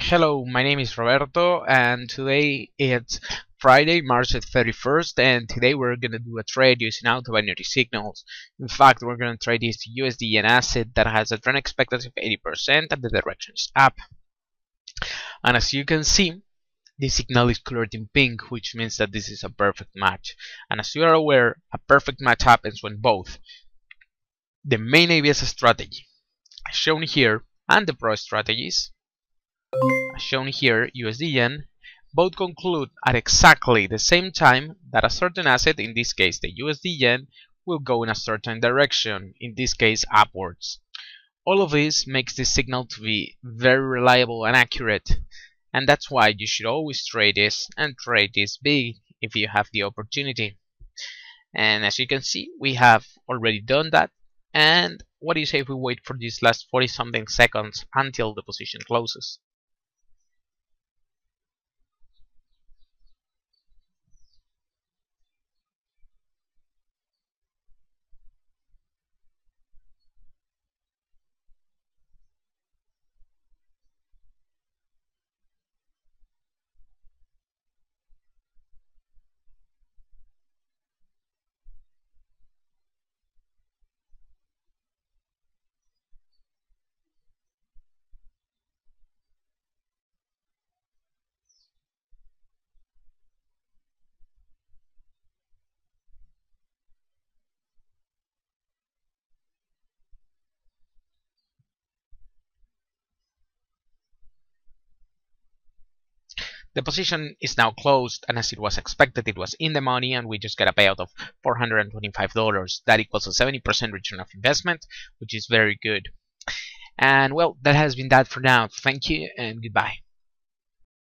Hello, my name is Roberto, and today it's Friday, March 31st, and today we're gonna do a trade using auto-binary signals. In fact, we're gonna trade this USD, an asset that has a trend expectancy of 80% and the direction is up. And as you can see, the signal is colored in pink, which means that this is a perfect match. And as you are aware, a perfect match happens when both the main ABS strategy, shown here, and the pro strategies, shown here, USD Yen, both conclude at exactly the same time that a certain asset, in this case the USD Yen, will go in a certain direction, in this case upwards. All of this makes this signal to be very reliable and accurate, and that's why you should always trade this and trade this big if you have the opportunity. And as you can see, we have already done that. And what do you say if we wait for these last 40 something seconds until the position closes? The position is now closed, and as it was expected, it was in the money, and we just got a payout of $425. That equals a 70% return of investment, which is very good. And well, that has been that for now. Thank you and goodbye.